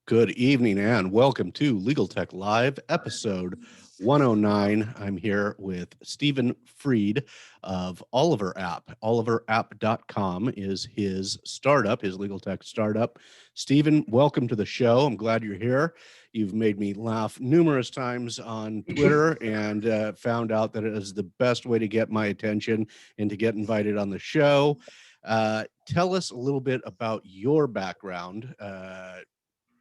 Good evening and welcome to Legal Tech Live, episode 109. I'm here with Stephen Freed of OlyverApp. OlyverApp.com is his startup, his legal tech startup. Stephen, welcome to the show. I'm glad you're here. You've made me laugh numerous times on Twitter and found out that it is the best way to get my attention and to get invited on the show. Tell us a little bit about your background,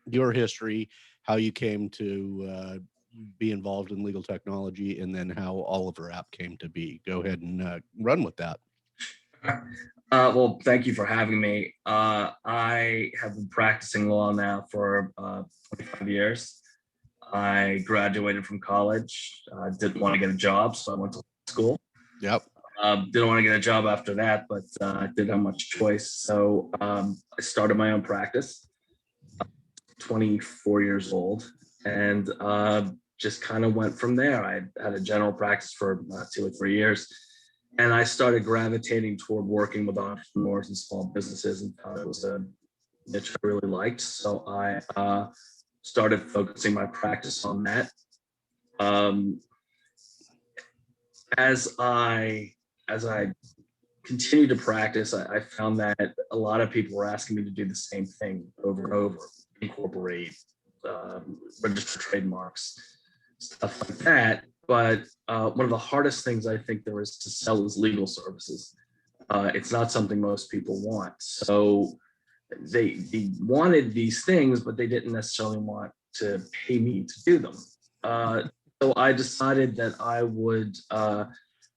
your history, how you came to be involved in legal technology, and then how OlyverApp came to be. Go ahead and run with that. Well, thank you for having me. I have been practicing law now for 25 years. I graduated from college, didn't want to get a job, so I went to school. Yep. Didn't want to get a job after that, but I didn't have much choice. So I started my own practice, 24 years old, and just kind of went from there. I had a general practice for 2 or 3 years, and I started gravitating toward working with entrepreneurs and small businesses, and found it was a niche I really liked. So I started focusing my practice on that. As I continued to practice, I found that a lot of people were asking me to do the same thing over and over: incorporate, register trademarks, stuff like that. But one of the hardest things I think there is to sell is legal services. It's not something most people want. So they wanted these things, but they didn't necessarily want to pay me to do them. So I decided that I would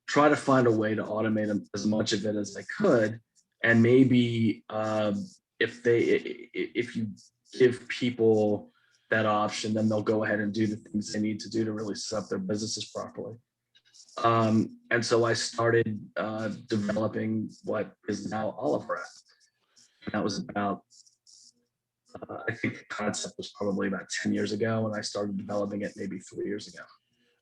try to find a way to automate as much of it as I could. And maybe if you give people that option, then they'll go ahead and do the things they need to do to really set up their businesses properly. And so I started developing what is now OlyverApp. And that was about, I think the concept was probably about 10 years ago, and I started developing it maybe 3 years ago.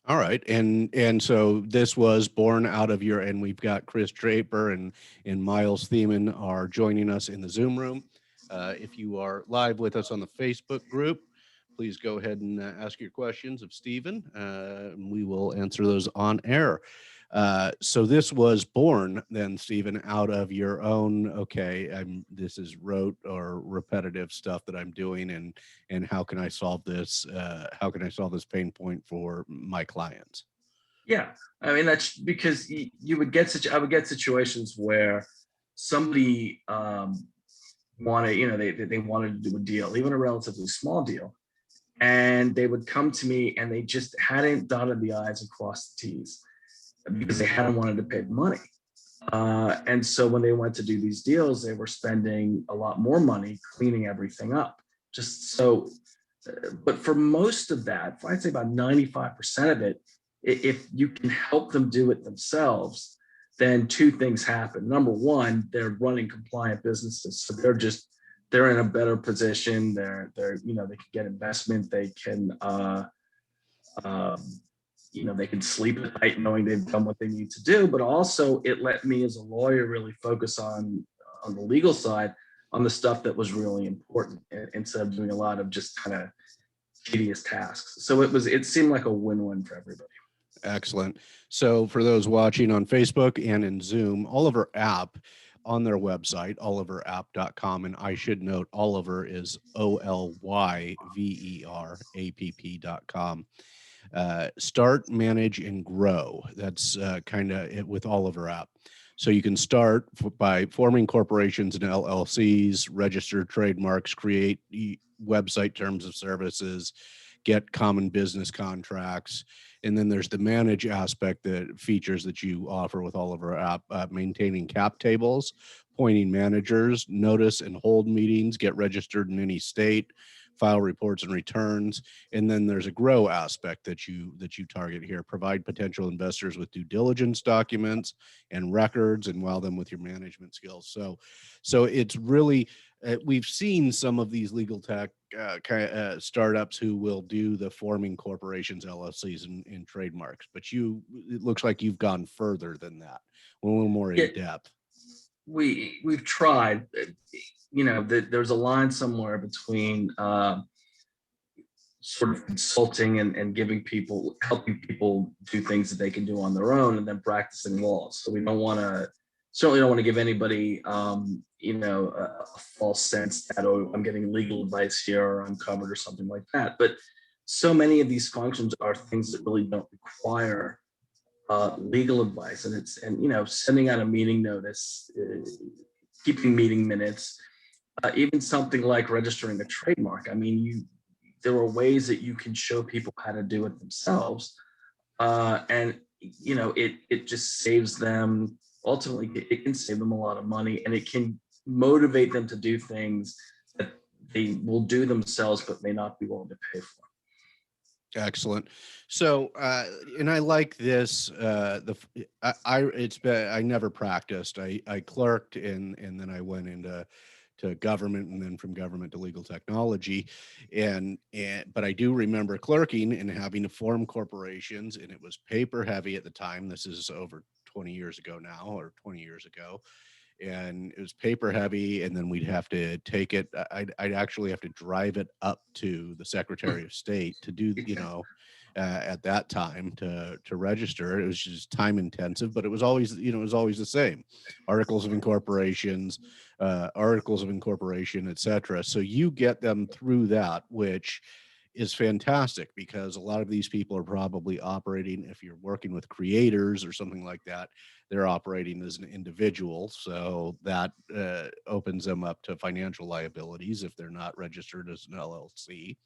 All right. And so this was born out of your, and we've got Chris Draper and Miles Thiemann are joining us in the Zoom room. If you are live with us on the Facebook group, please go ahead and ask your questions of Stephen. We will answer those on air. So this was born then, Stephen, out of your own, okay, this is rote or repetitive stuff that I'm doing, and how can I solve this? How can I solve this pain point for my clients? Yeah, I mean, that's because I would get situations where somebody wanted, they wanted to do a deal, even a relatively small deal, and they would come to me and they just hadn't dotted the I's and crossed the T's because they hadn't wanted to pay the money. And so when they went to do these deals, they were spending a lot more money cleaning everything up. Just so, but for most of that, I'd say about 95% of it, if you can help them do it themselves, then two things happen. Number one, they're running compliant businesses, so they're in a better position. They can get investment. They can they can sleep at night knowing they've done what they need to do. But also, it let me as a lawyer really focus on the legal side, on the stuff that was really important, instead of doing a lot of just kind of tedious tasks. So it seemed like a win-win for everybody. Excellent. So for those watching on Facebook and in Zoom, OlyverApp on their website, OlyverApp.com, and I should note Oliver is OlyverApp.com. Start, manage, and grow. That's kind of it with OlyverApp. So you can start by forming corporations and LLCs, register trademarks, create website terms of services, get common business contracts. And then there's the manage aspect, that features that you offer with OlyverApp, maintaining cap tables, appointing managers, notice and hold meetings, get registered in any state, file reports and returns. And then there's a grow aspect that you target here: provide potential investors with due diligence documents and records, and wow them with your management skills. So it's really, we've seen some of these legal tech startups who will do the forming corporations, LLCs, and trademarks, but it looks like you've gone further than that, a little more in depth. We've tried. There's a line somewhere between sort of consulting and giving people, helping people do things that they can do on their own, and then practicing laws. So we don't want to, certainly don't want to give anybody, a false sense that, oh, I'm getting legal advice here, or I'm covered, or something like that. But so many of these functions are things that really don't require legal advice, and sending out a meeting notice, keeping meeting minutes, even something like registering a trademark. I mean, there are ways that you can show people how to do it themselves, and it just saves them. Ultimately, it can save them a lot of money, and it can motivate them to do things that they will do themselves but may not be willing to pay for. Excellent. So, and I like this. I never practiced. I clerked, and then I went into government, and then from government to legal technology, but I do remember clerking and having to form corporations, and it was paper heavy at the time. This is over 20 years ago now, or 20 years ago, and it was paper heavy, and then we'd have to take it. I'd actually have to drive it up to the Secretary of State to do, at that time to register. It was just time intensive, but it was always, the same. Articles of incorporations, articles of incorporation, etc. So you get them through that, which is fantastic, because a lot of these people are probably operating, if you're working with creators or something like that, they're operating as an individual. So that opens them up to financial liabilities if they're not registered as an LLC.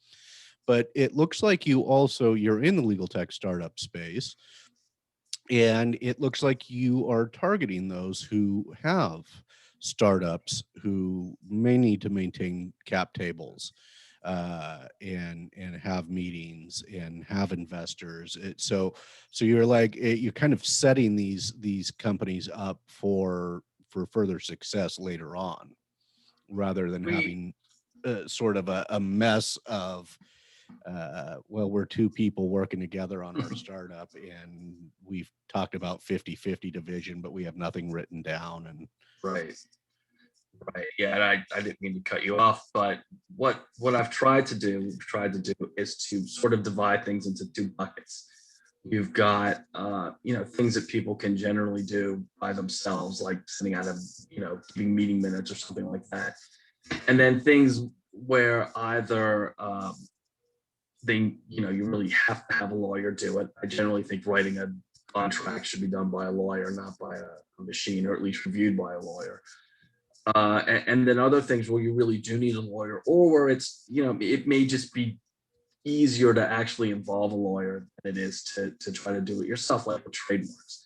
But it looks like you're in the legal tech startup space, and it looks like you are targeting those who have startups who may need to maintain cap tables, and have meetings and have investors. So you're like, you're kind of setting these companies up for further success later on, rather than We having sort of a mess of, well, we're two people working together on our startup, and we've talked about 50-50 division, but we have nothing written down. And Right. Right. Yeah, and I didn't mean to cut you off, but what I've tried to do is to sort of divide things into two buckets. You've got things that people can generally do by themselves, like sending out giving meeting minutes or something like that. And then things where either you really have to have a lawyer do it. I generally think writing a contract should be done by a lawyer, not by a machine, or at least reviewed by a lawyer. And then other things where you really do need a lawyer, or where it may just be easier to actually involve a lawyer than it is to try to do it yourself, like with trademarks.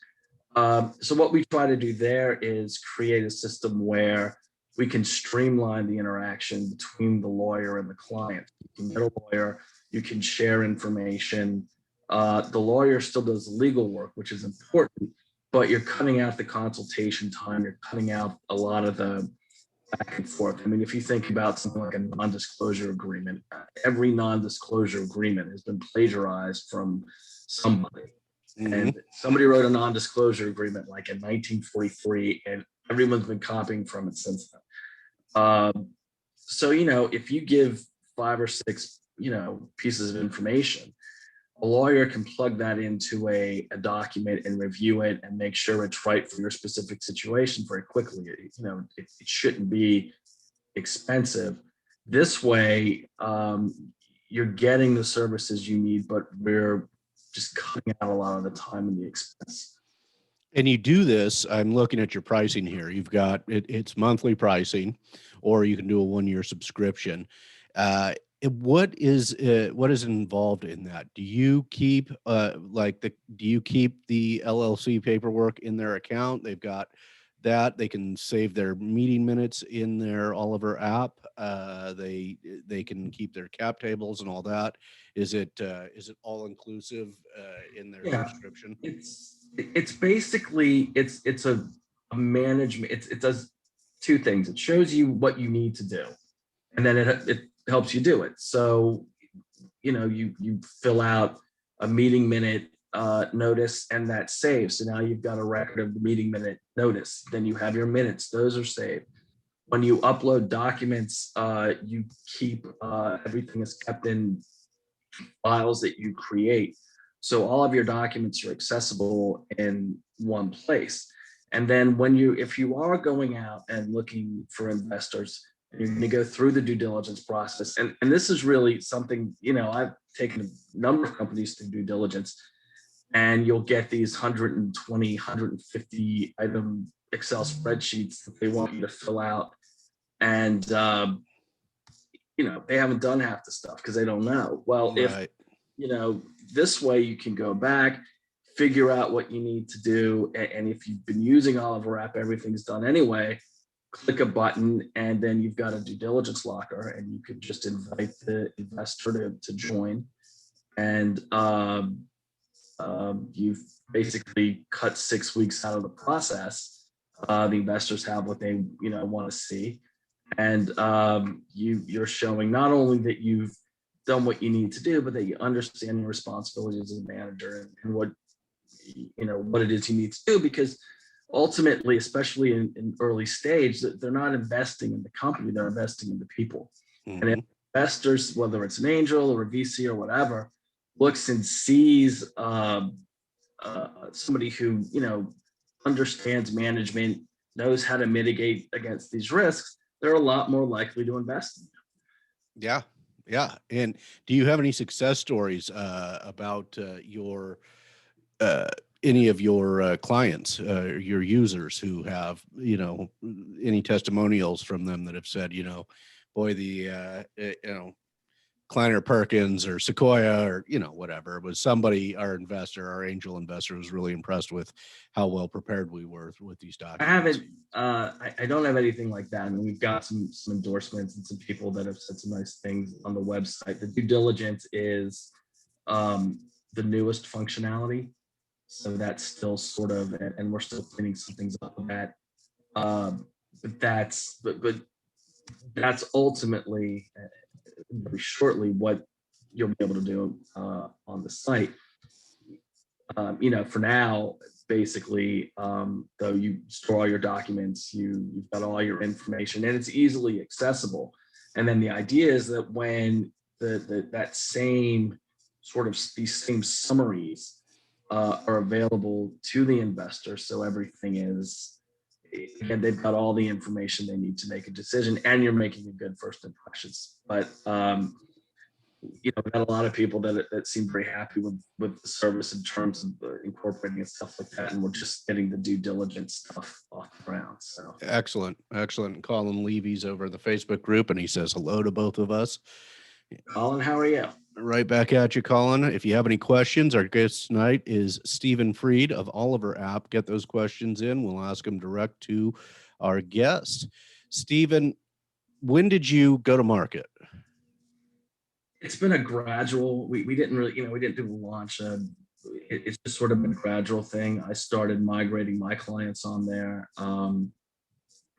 So what we try to do there is create a system where we can streamline the interaction between the lawyer and the client. You can get a lawyer, you can share information. The lawyer still does the legal work, which is important, but you're cutting out the consultation time. You're cutting out a lot of the back and forth. I mean, if you think about something like a non-disclosure agreement, every non-disclosure agreement has been plagiarized from somebody. And somebody wrote a non-disclosure agreement like in 1943, and everyone's been copying from it since then. So, if you give 5 or 6, pieces of information, a lawyer can plug that into a document and review it and make sure it's right for your specific situation very quickly. It shouldn't be expensive. This way, you're getting the services you need, but we're just cutting out a lot of the time and the expense. And you do this, I'm looking at your pricing here. You've got it's monthly pricing, or you can do a 1-year subscription. What is involved in that? Do you keep the LLC paperwork in their account? They've got that. They can save their meeting minutes in their OlyverApp. They can keep their cap tables and all that. Is it all inclusive in their subscription? It's basically it's a management. It does 2 things. It shows you what you need to do, and then it helps you do it. So you fill out a meeting minute notice, and that's saved. So now you've got a record of the meeting minute notice. Then you have your minutes; those are saved. When you upload documents, you keep everything is kept in files that you create. So all of your documents are accessible in one place. And then if you are going out and looking for investors, you're going to go through the due diligence process. And this is really something, I've taken a number of companies through due diligence, and you'll get these 120, 150 item Excel spreadsheets that they want you to fill out. And, they haven't done half the stuff because they don't know. Well, Right. if, this way you can go back, figure out what you need to do. And if you've been using OlyverApp, everything's done anyway. Click a button, and then you've got a due diligence locker, and you could just invite the investor to join. And you've basically cut 6 weeks out of the process. The investors have what they want to see, and you're showing not only that you've done what you need to do, but that you understand your responsibilities as a manager and what it is you need to do. Because ultimately, especially in early stage, that they're not investing in the company, they're investing in the people. And if investors, whether it's an angel or a VC or whatever, looks and sees somebody who understands management, knows how to mitigate against these risks, they're a lot more likely to invest in you. Yeah. Yeah. And do you have any success stories about your any of your clients, your users who have, any testimonials from them that have said, boy, the, Kleiner Perkins or Sequoia or, whatever, was somebody, our investor, our angel investor, was really impressed with how well prepared we were with these documents? I don't have anything like that. I mean, we've got some endorsements and some people that have said some nice things on the website. The due diligence is the newest functionality. So that's still sort of, and we're still cleaning some things up with that. But that's ultimately, very shortly, what you'll be able to do on the site. For now, basically, though, you store all your documents, you've got all your information, and it's easily accessible. And then the idea is that when that same sort of these same summaries are available to the investor, so everything is, and they've got all the information they need to make a decision, and you're making a good first impressions. But we've got a lot of people that seem very happy with the service in terms of incorporating and stuff like that, and we're just getting the due diligence stuff off the ground. So Excellent. Colin Levy's over the Facebook group, and he says hello to both of us. Colin, how are you? Right back at you, Colin. If you have any questions, our guest tonight is Stephen Freed of OlyverApp. Get those questions in. We'll ask them direct to our guest. Stephen, when did you go to market? It's been a gradual, we didn't really, we didn't do a launch. It's just sort of been a gradual thing. I started migrating my clients on there. And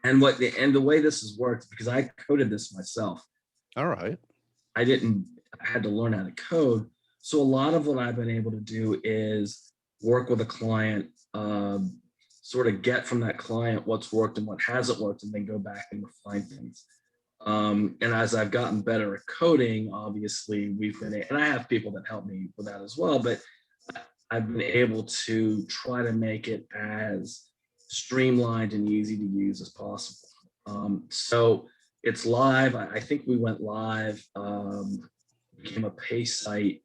the way this has worked, because I coded this myself. All right. I had to learn how to code. So a lot of what I've been able to do is work with a client, sort of get from that client what's worked and what hasn't worked, and then go back and refine things. And as I've gotten better at coding, obviously and I have people that help me with that as well, but I've been able to try to make it as streamlined and easy to use as possible. So it's live. I think we went live, became a pay site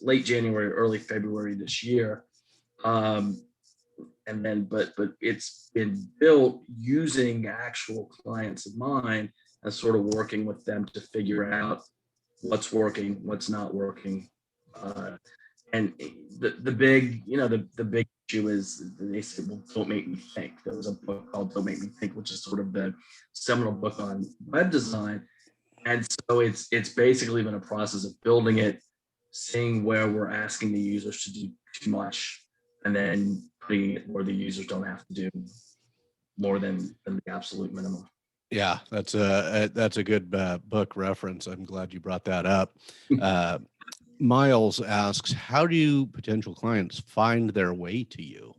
late January, early February this year. And then, but it's been built using actual clients of mine and sort of working with them to figure out what's working, what's not working. And the big, the big issue is they said, well, don't make me think. There was a book called Don't Make Me Think, which is sort of the seminal book on web design. And so it's basically been a process of building it, seeing where we're asking the users to do too much, and then putting it where the users don't have to do more than the absolute minimum. Yeah, that's a good book reference. I'm glad you brought that up. Miles asks, how do potential clients find their way to you?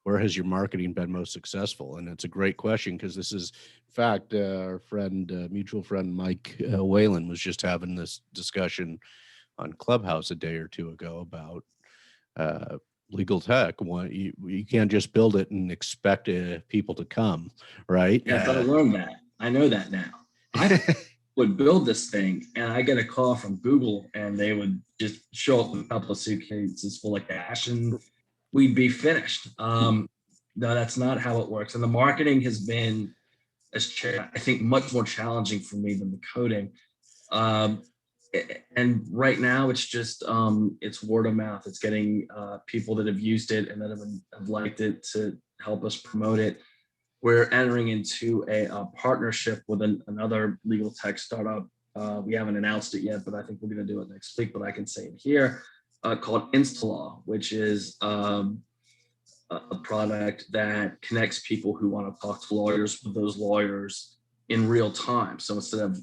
where has your marketing been most successful? And it's a great question, because this is, in fact, our friend, mutual friend Mike Whalen was just having this discussion on Clubhouse a day or two ago about legal tech. You can't just build it and expect people to come, right? Yeah, but I learned that. I know that now. I would build this thing and I get a call from Google and they would just show up with a couple of suitcases full of cash and we'd be finished. No, that's not how it works. And the marketing has been, I think, much more challenging for me than the coding. And right now it's just, it's word of mouth. It's getting people that have used it and that have liked it to help us promote it. We're entering into a partnership with another legal tech startup. We haven't announced it yet, but I think we're going to do it next week, but I can say it here, called Instalaw, which is a product that connects people who want to talk to lawyers with those lawyers in real time. So instead of,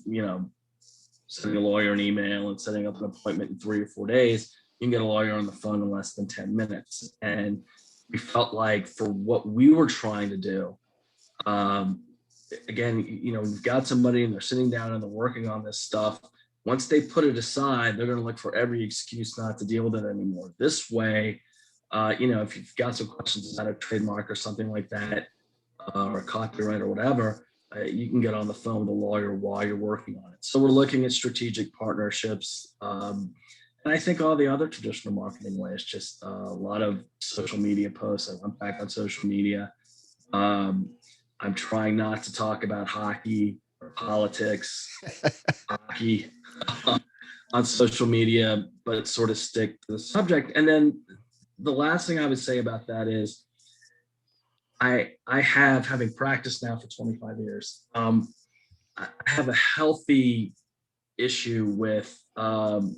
sending a lawyer an email and setting up an appointment in 3 or 4 days, you can get a lawyer on the phone in less than 10 minutes. And we felt like for what we were trying to do, again, we've got somebody and they're sitting down and they're working on this stuff. Once they put it aside, they're going to look for every excuse not to deal with it anymore. This way, if you've got some questions about a trademark or something like that, or copyright or whatever, you can get on the phone with a lawyer while you're working on it. So we're looking at strategic partnerships. And I think all the other traditional marketing ways, just a lot of social media posts. I went back on social media. I'm trying not to talk about hockey or politics, hockey on social media, but sort of stick to the subject. And then the last thing I would say about that is I have, having practiced now for 25 years, I have a healthy issue with the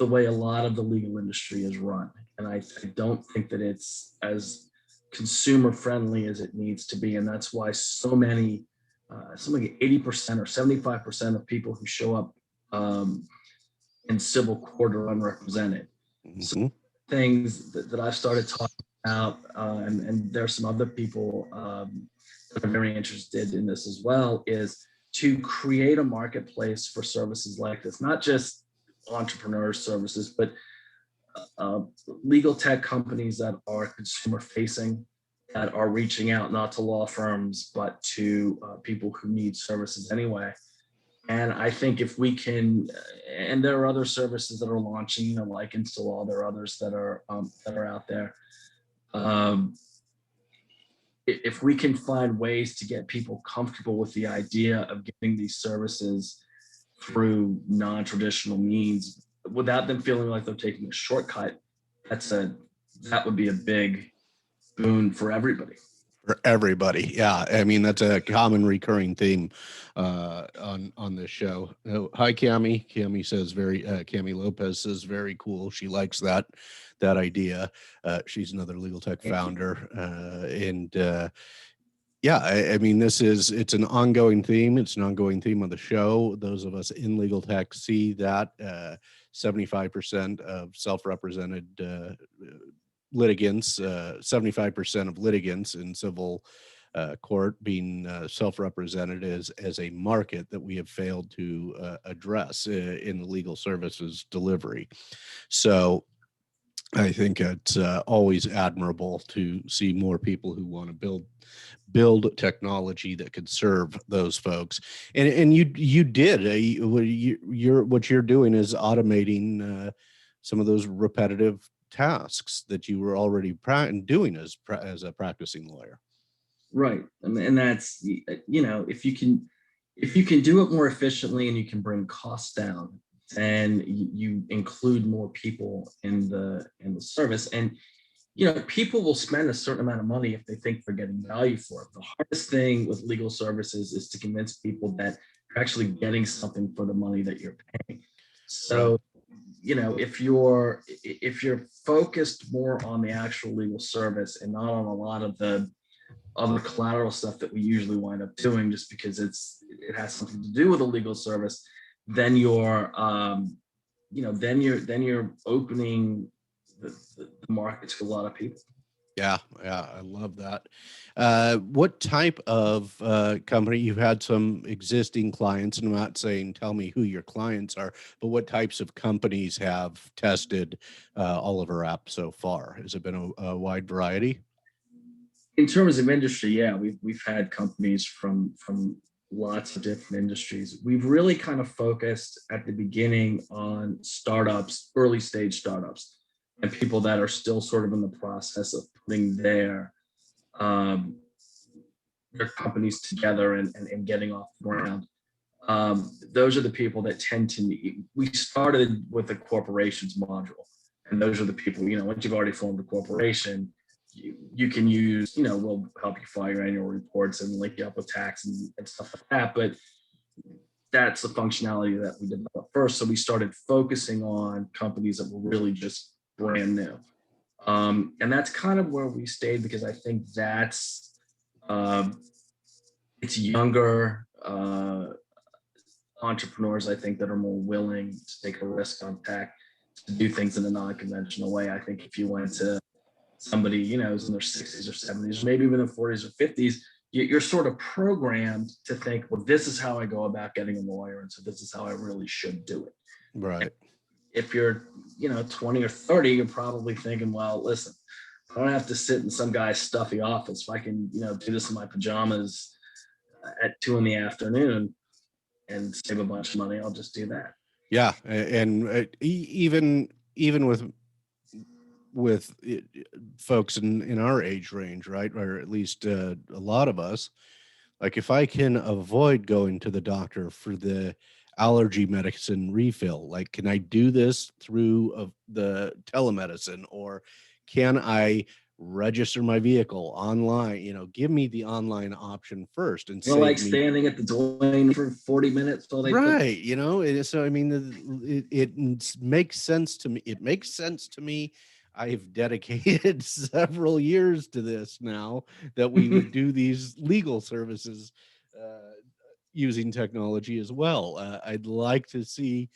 way a lot of the legal industry is run. And I don't think that it's as consumer friendly as it needs to be. And that's why so many, something like 80% or 75% of people who show up in civil court are unrepresented. Mm-hmm. So things that I've started talking about, and there's some other people that are very interested in this as well, is to create a marketplace for services like this, not just entrepreneur services, but legal tech companies that are consumer facing, that are reaching out not to law firms, but to people who need services anyway. And I think if we can, and there are other services that are launching, like Instalaw, there are others that are out there. If we can find ways to get people comfortable with the idea of getting these services through non-traditional means without them feeling like they're taking a shortcut, that would be a big boon for everybody. For everybody. Yeah. I mean, that's a common recurring theme on this show. Oh, hi, Cami. Cami says Cami Lopez says very cool. She likes that idea. She's another legal tech founder. Yeah, I mean, it's an ongoing theme. It's an ongoing theme of the show. Those of us in legal tech see that 75% of self-represented litigants, 75% of litigants in civil court being self-represented as a market that we have failed to address in the legal services delivery. So I think it's always admirable to see more people who want to build technology that could serve those folks. And you did. What you're doing is automating some of those repetitive tasks that you were already doing as a practicing lawyer. Right. And that's, if you can do it more efficiently and you can bring costs down, and you include more people in the service, and people will spend a certain amount of money if they think they're getting value for it. The hardest thing with legal services is to convince people that you're actually getting something for the money that you're paying. So if you're focused more on the actual legal service and not on a lot of the other collateral stuff that we usually wind up doing just because it has something to do with a legal service, then you're then you're opening the market to a lot of people. Yeah, yeah, I love that. What type of company? You've had some existing clients, and I'm not saying tell me who your clients are, but what types of companies have tested Oliver App so far? Has it been a wide variety? In terms of industry, yeah, we've had companies from lots of different industries. We've really kind of focused at the beginning on startups, early stage startups, and people that are still sort of in the process of putting um, their companies together and getting off the ground. Those are the people that tend to need. We started with the corporations module, and those are the people, once you've already formed a corporation, you can use, we'll help you file your annual reports and link you up with tax and stuff like that. But that's the functionality that we developed first. So we started focusing on companies that were really just brand new. And that's kind of where we stayed because I think um, it's younger entrepreneurs, I think, that are more willing to take a risk on tech, to do things in a non-conventional way. I think if you went to somebody, who's in their 60s or 70s, or maybe even in 40s or 50s, you're sort of programmed to think, well, this is how I go about getting a lawyer. And so this is how I really should do it. Right. If you're, 20 or 30, you're probably thinking, well, listen, I don't have to sit in some guy's stuffy office. If I can, do this in my pajamas at 2 in the afternoon and save a bunch of money, I'll just do that. Yeah, and even with folks in our age range, right, or at least a lot of us, like if I can avoid going to the doctor for the allergy medicine refill, like can I do this through the telemedicine, or can I register my vehicle online? Give me the online option first and Like save me. standing at the lane for 40 minutes while they put. Right. So I mean, it makes sense to me. It makes sense to me. I've dedicated several years to this now that we would do these legal services uh, using technology as well. I'd like to see,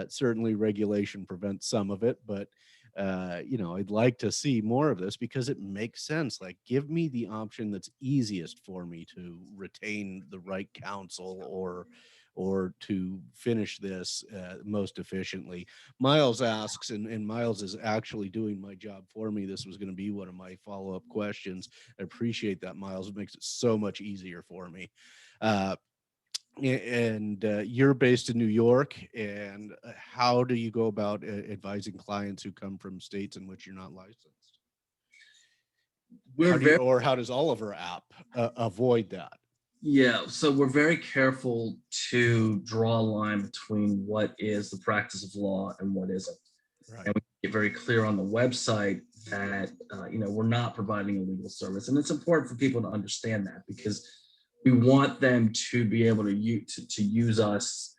certainly regulation prevents some of it, but I'd like to see more of this because it makes sense. Like, give me the option that's easiest for me to retain the right counsel, or to finish this most efficiently. Miles asks, and Miles is actually doing my job for me. This was going to be one of my follow-up questions. I appreciate that, Miles. It makes it so much easier for me. Uh, and you're based in New York. And how do you go about advising clients who come from states in which you're not licensed? We're very How does Oliver app avoid that? Yeah, so we're very careful to draw a line between what is the practice of law and what isn't. Right. And we get very clear on the website that we're not providing a legal service, and it's important for people to understand that because we want them to be able to use us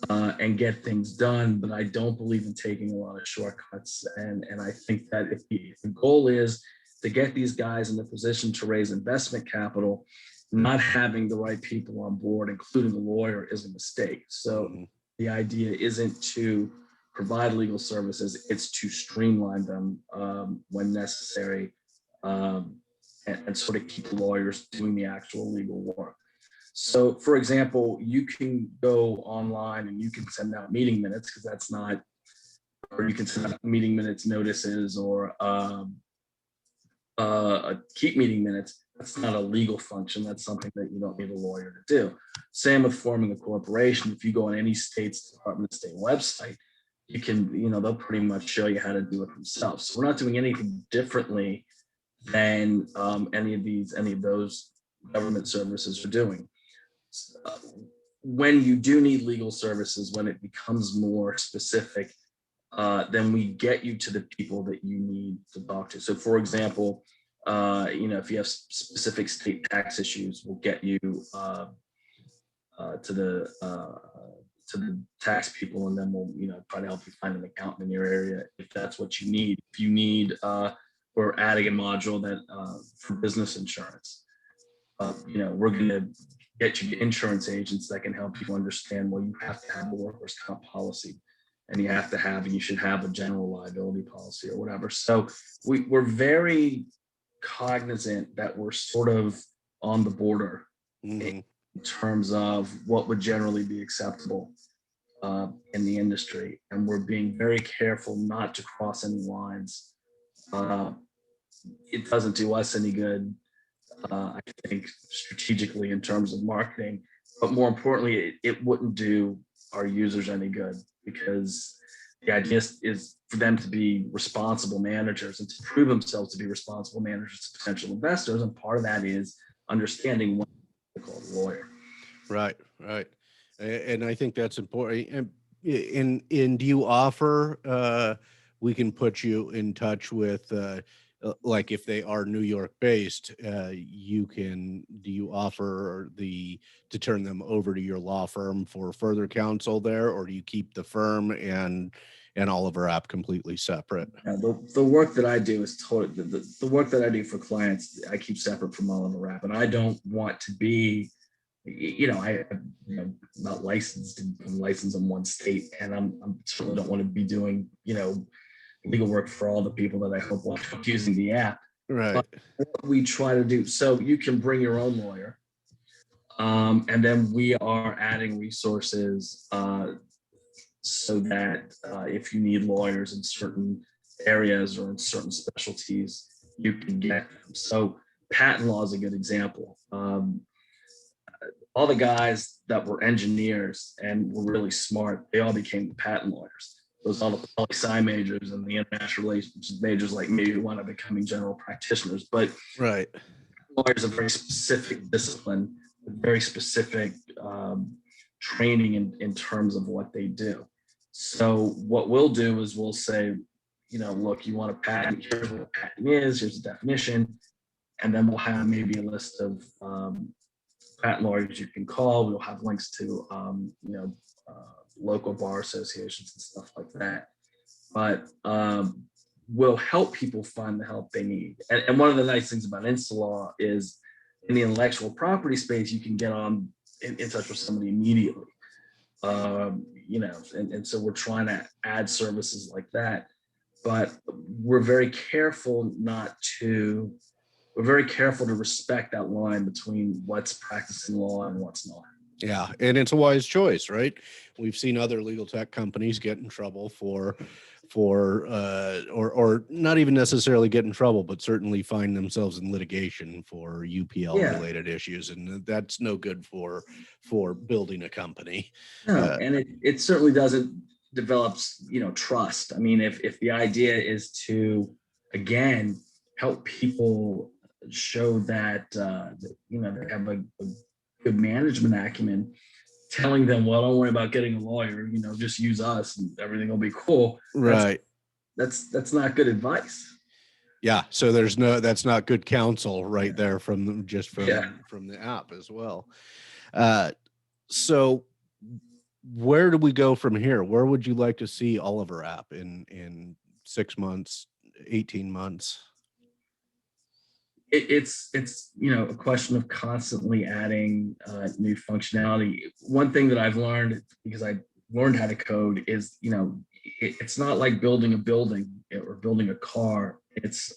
and get things done. But I don't believe in taking a lot of shortcuts, and I think that if the goal is to get these guys in the position to raise investment capital, not having the right people on board, including a lawyer, is a mistake. So Mhm. the idea isn't to provide legal services, it's to streamline them when necessary, and sort of keep lawyers doing the actual legal work. So, for example, you can go online and you can send out meeting minutes because that's not, or you can send out meeting minutes notices or keep meeting minutes. That's not a legal function. That's something that you don't need a lawyer to do. Same with forming a corporation. If you go on any state's Department of State website, you can, they'll pretty much show you how to do it themselves. So we're not doing anything differently than any of those government services are doing. Uh, when you do need legal services, when it becomes more specific, then we get you to the people that you need to talk to. So, for example, if you have specific state tax issues, we'll get you to the tax people, and then we'll try to help you find an accountant in your area if that's what you need. If you need, we're adding a module that for business insurance. We're going to get you insurance agents that can help you understand, well, you have to have a workers' comp policy, and you should have a general liability policy or whatever. So we're very cognizant that we're sort of on the border Mhm. in terms of what would generally be acceptable in the industry. And we're being very careful not to cross any lines. Uh, it doesn't do us any good, I think, strategically in terms of marketing. But more importantly, it wouldn't do our users any good, because the idea is for them to be responsible managers and to prove themselves to be responsible managers to potential investors. And part of that is understanding what they call a lawyer. Right, right. And I think that's important. And do you offer, we can put you in touch with, like if they are New York based, do you offer to turn them over to your law firm for further counsel there, or do you keep the firm and OlyverApp completely separate? The work that I do is totally the work that I do for clients. I keep separate from OlyverApp, and I don't want to be, I'm not licensed. I'm licensed in one state, and I'm certainly don't want to be doing, legal work for all the people that I hope will be using the app. Right. But what we try to do, so you can bring your own lawyer, and then we are adding resources so that if you need lawyers in certain areas or in certain specialties, you can get them. So patent law is a good example. All the guys that were engineers and were really smart, they all became patent lawyers. Those all the poli-sci majors and the international relations majors like me who wound up becoming general practitioners. But Right. lawyers are a very specific discipline, very specific training in terms of what they do. So what we'll do is we'll say, look, you want a patent, here's what a patent is, here's the definition. And then we'll have maybe a list of patent lawyers you can call. We'll have links to, local bar associations and stuff like that. But we'll help people find the help they need. And one of the nice things about InstaLaw is in the intellectual property space, you can get on in touch with somebody immediately. And so we're trying to add services like that. But we're very careful to respect that line between what's practicing law and what's not. Yeah, and it's a wise choice, right? We've seen other legal tech companies get in trouble or not even necessarily get in trouble, but certainly find themselves in litigation for UPL related issues, and that's no good for building a company. No, and it certainly doesn't develop, trust. I mean, if the idea is to, again, help people show that they have a good management acumen, telling them, well, don't worry about getting a lawyer, just use us and everything will be cool. Right. That's not good advice. Yeah. So that's not good counsel right there from the app as well. So where do we go from here? Where would you like to see OlyverApp in 6 months, 18 months? It's a question of constantly adding new functionality. One thing that I've learned, because I learned how to code, is it's not like building a building or building a car. It's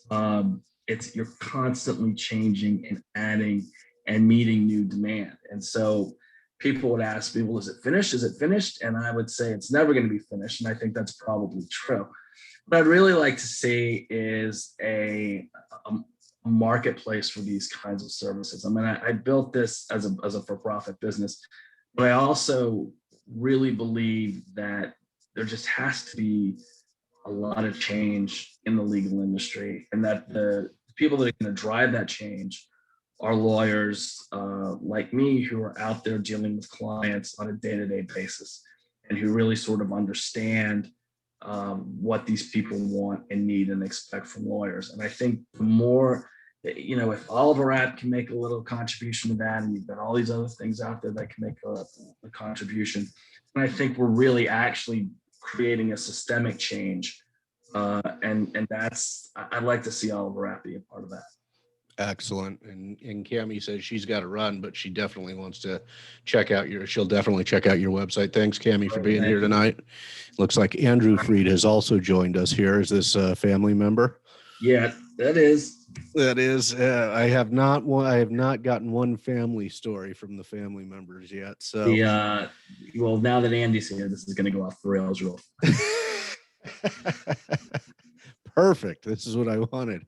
you're constantly changing and adding and meeting new demand. And so people would ask me, well, is it finished? Is it finished? And I would say it's never going to be finished. And I think that's probably true. What I'd really like to see is a marketplace for these kinds of services. I mean, I built this as a for-profit business, but I also really believe that there just has to be a lot of change in the legal industry, and that the people that are going to drive that change are lawyers like me, who are out there dealing with clients on a day-to-day basis and who really sort of understand what these people want and need and expect from lawyers. And I think the more, if OlyverApp can make a little contribution to that, and you've got all these other things out there that can make a contribution, and I think we're really actually creating a systemic change. And that's, I'd like to see OlyverApp be a part of that. Excellent. And Cami says she's got to run, but she definitely wants to she'll definitely check out your website. Thanks, Cami, for being here tonight. Looks like Andrew Freed has also joined us here. Is this a family member? Yeah, That is. I have not gotten one family story from the family members yet. So Well, now that Andy's here, this is going to go off the rails real. Perfect. This is what I wanted.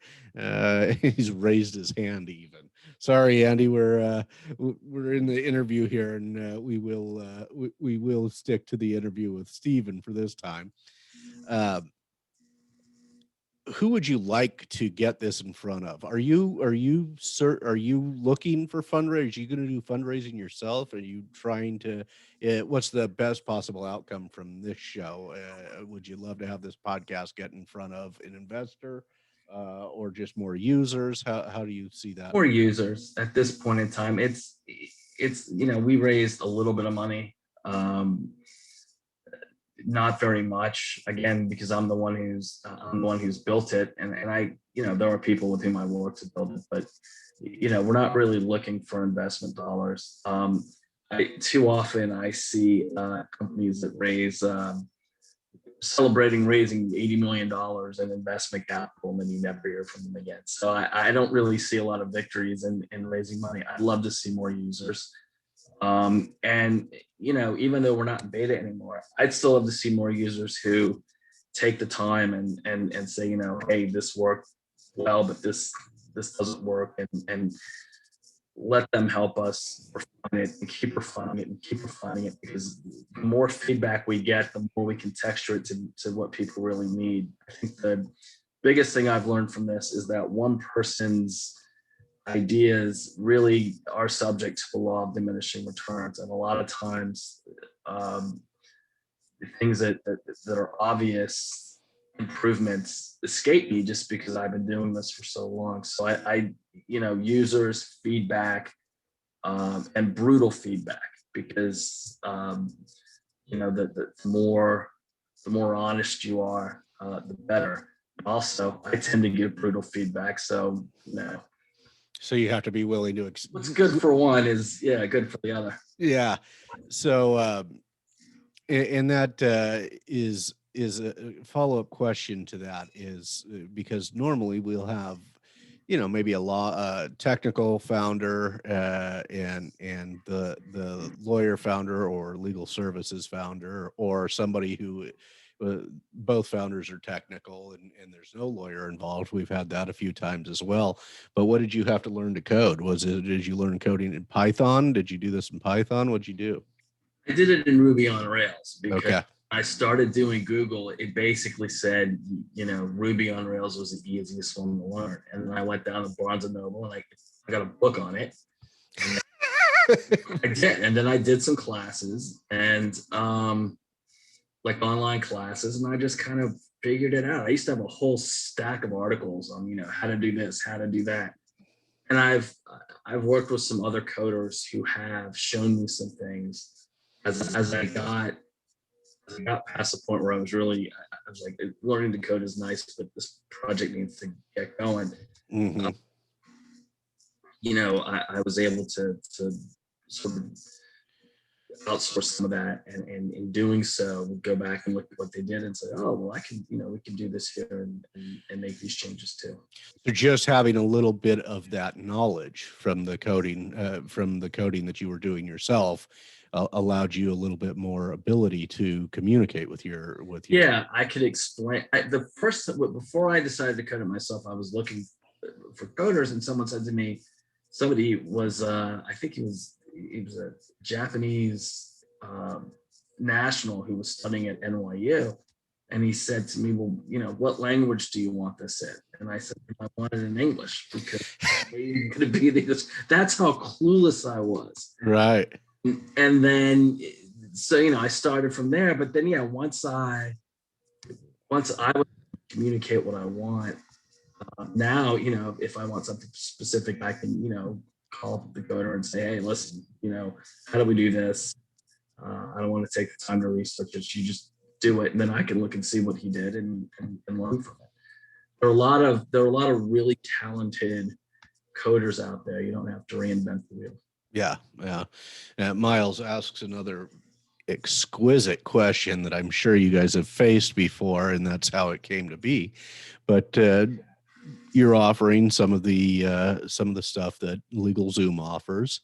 He's raised his hand even. Sorry, Andy, we're in the interview here, and we will stick to the interview with Stephen for this time. Who would you like to get this in front of? Are you looking for fundraising? Are you going to do fundraising yourself? Are you trying to? What's the best possible outcome from this show? Would you love to have this podcast get in front of an investor, or just more users? How do you see that? More users at this point in time. It's we raised a little bit of money. Not very much, again, because I'm the one who's built it, and I, there are people with whom I work to build it, but we're not really looking for investment dollars. Too often I see companies that raise celebrating raising $80 million in investment capital, and then you never hear from them again. So I don't really see a lot of victories in raising money. I'd love to see more users. And even though we're not in beta anymore, I'd still love to see more users who take the time and say, hey, this worked well, but this doesn't work, and let them help us refine it and keep refining it, because the more feedback we get, the more we can texture it to what people really need. I think the biggest thing I've learned from this is that one person's ideas really are subject to the law of diminishing returns, and a lot of times things that are obvious improvements escape me just because I've been doing this for so long. So I users feedback, and brutal feedback, because the more honest you are, the better. Also, I tend to give brutal feedback, so So you have to be willing to. What's good for one is good for the other. Yeah. So, and that is a follow-up question to that, is because normally we'll have, maybe a technical founder, and the lawyer founder or legal services founder, or somebody who both founders are technical, and there's no lawyer involved. We've had that a few times as well. But what did you have to learn to code? Did you learn coding in Python? Did you do this in Python? What'd you do? I did it in Ruby on Rails, because okay. I started doing Google. It basically said, Ruby on Rails was the easiest one to learn. And then I went down to Barnes and Noble, and I got a book on it. I did. And then I did some classes, and like online classes, and I just kind of figured it out. I used to have a whole stack of articles on, how to do this, how to do that. And I've worked with some other coders who have shown me some things as I got past the point where I was like, learning to code is nice, but this project needs to get going. Mm-hmm. I was able to sort of outsource some of that, and in doing so, go back and look at what they did and say, oh, well, I can, we can do this here and make these changes too. So just having a little bit of that knowledge from the coding that you were doing yourself allowed you a little bit more ability to communicate with your. Yeah, I could explain. Before I decided to code it myself, I was looking for coders, and someone said to me, somebody was, I think he was a Japanese national who was studying at NYU. And he said to me, well, what language do you want this in? And I said, I want it in English, because it's going to be this. That's how clueless I was. Right. And then, so, I started from there. But then, once I would communicate what I want, now, if I want something specific, I can, call up the coder and say, hey, listen, how do we do this? I don't want to take the time to research it. You just do it, and then I can look and see what he did and learn from it. There are a lot of really talented coders out there. You don't have to reinvent the wheel. Yeah. Miles asks another exquisite question that I'm sure you guys have faced before, and that's how it came to be. But you're offering some of the stuff that LegalZoom offers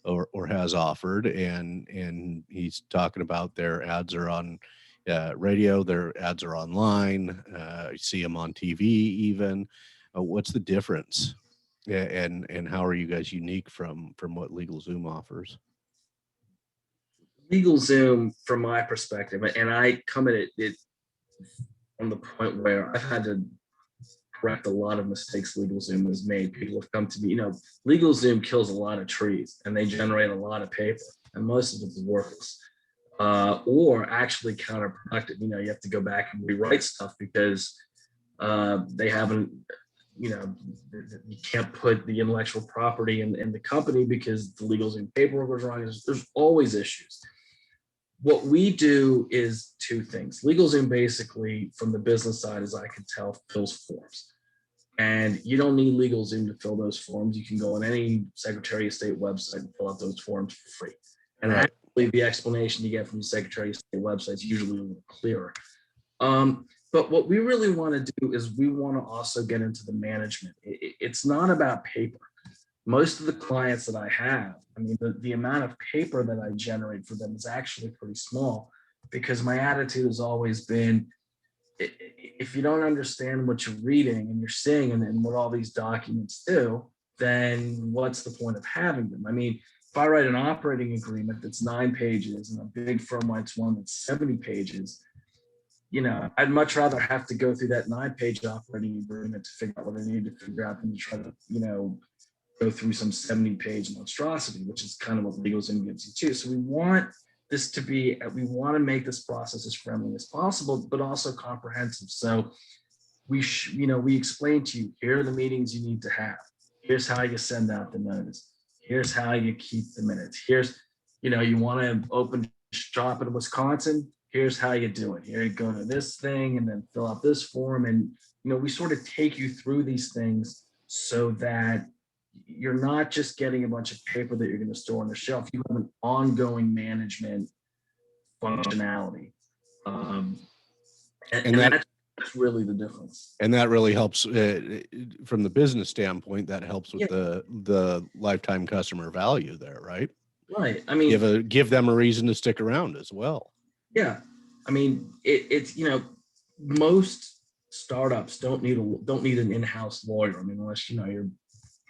or has offered, and he's talking about their ads are on radio, their ads are online, you see them on TV even. What's the difference? And how are you guys unique from what LegalZoom offers? LegalZoom, from my perspective, and I come at it from the point where I've had to correct a lot of mistakes LegalZoom has made. People have come to me, LegalZoom kills a lot of trees and they generate a lot of paper, and most of it is worthless or actually counterproductive. You have to go back and rewrite stuff because they haven't, you can't put the intellectual property in the company because the LegalZoom paperwork was wrong. There's always issues. What we do is two things. LegalZoom basically, from the business side, as I can tell, fills forms. And you don't need LegalZoom to fill those forms. You can go on any Secretary of State website and fill out those forms for free. And Right. actually, the explanation you get from the Secretary of State website is usually a little clearer. But what we really want to do is we want to also get into the management. It's not about paper. Most of the clients that I have, I mean, the amount of paper that I generate for them is actually pretty small, because my attitude has always been, if you don't understand what you're reading and you're seeing and what all these documents do, then what's the point of having them? I mean, if I write an operating agreement that's 9 pages and a big firm writes one that's 70 pages, I'd much rather have to go through that 9-page operating agreement to figure out what I need to figure out than to try to, go through some 70-page monstrosity, which is kind of what LegalZoom gives you too. So we want to make this process as friendly as possible, but also comprehensive. So we explain to you, here are the meetings you need to have. Here's how you send out the notice. Here's how you keep the minutes. Here's, you want to open shop in Wisconsin. Here's how you do it. Here you go to this thing and then fill out this form. And, we sort of take you through these things so that you're not just getting a bunch of paper that you're going to store on the shelf. You have an ongoing management functionality. And that's really the difference. And that really helps from the business standpoint. That helps with the lifetime customer value there, right? Right. I mean, give them a reason to stick around as well. Yeah. I mean, it's most startups don't need an in-house lawyer. I mean, unless you're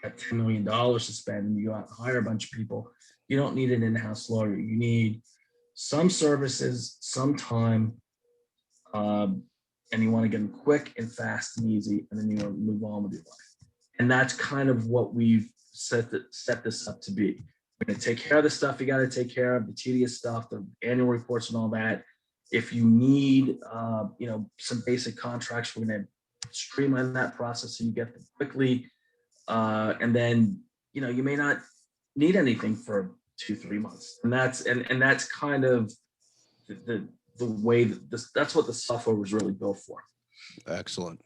got $10 million to spend and you go out and hire a bunch of people, you don't need an in-house lawyer. You need some services, some time, and you want to get them quick and fast and easy, and then you want to move on with your life. And that's kind of what we've set this up to be. We're going to take care of the stuff you got to take care of, the tedious stuff, the annual reports and all that. If you need, some basic contracts, we're going to streamline that process so you get them quickly. And then, you may not need anything for 2-3 months. And that's kind of the way that's what the software was really built for. Excellent.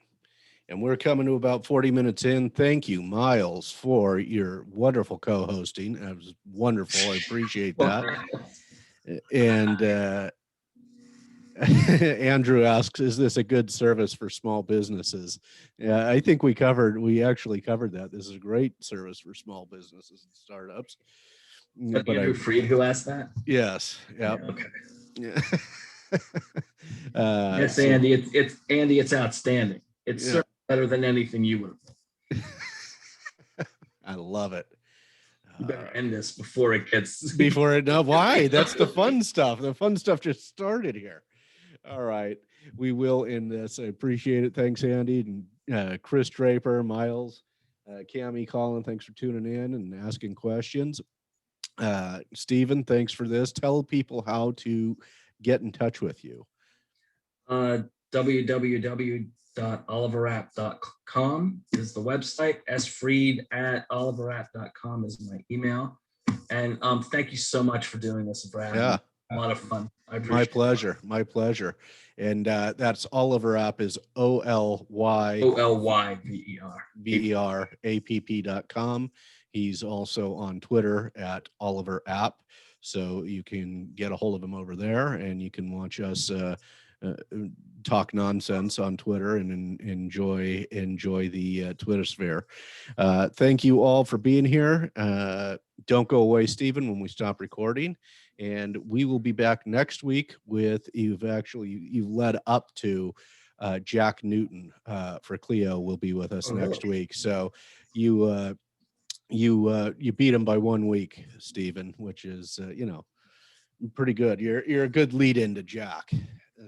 And we're coming to about 40 minutes in. Thank you, Miles, for your wonderful co-hosting. It was wonderful. I appreciate that. And Andrew asks, is this a good service for small businesses? Yeah, I think we actually covered that. This is a great service for small businesses and startups. But Andrew Freed, who asked that? Yes. Yep. Yeah, okay. Yeah. Yes, Andy. It's Andy. It's outstanding. It's certainly better than anything you would have. I love it. You better end this before it gets. Why? That's the fun stuff. The fun stuff just started here. All right. We will end this. I appreciate it. Thanks, Andy. And Chris Draper, Miles, Cami, Colin, thanks for tuning in and asking questions. Stephen, thanks for this. Tell people how to get in touch with you. www.oliverapp.com is the website. sfreed@oliverapp.com is my email. And thank you so much for doing this, Brad. Yeah. A lot of fun. My pleasure. My pleasure. And that's OlyverApp is OlyverApp.com. He's also on Twitter at OlyverApp. So you can get a hold of him over there and you can watch us talk nonsense on Twitter and enjoy the Twitter sphere. Thank you all for being here. Don't go away, Stephen, when we stop recording. And we will be back next week with you've led up to Jack Newton for Clio will be with us next week. So you beat him by 1 week, Stephen, which is pretty good. You're a good lead into Jack.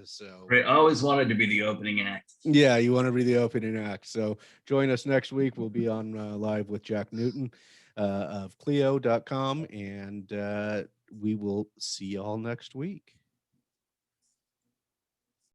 So I always wanted to be the opening act. Yeah, you want to be the opening act. So join us next week. We'll be on live with Jack Newton of Clio.com, and we will see y'all next week.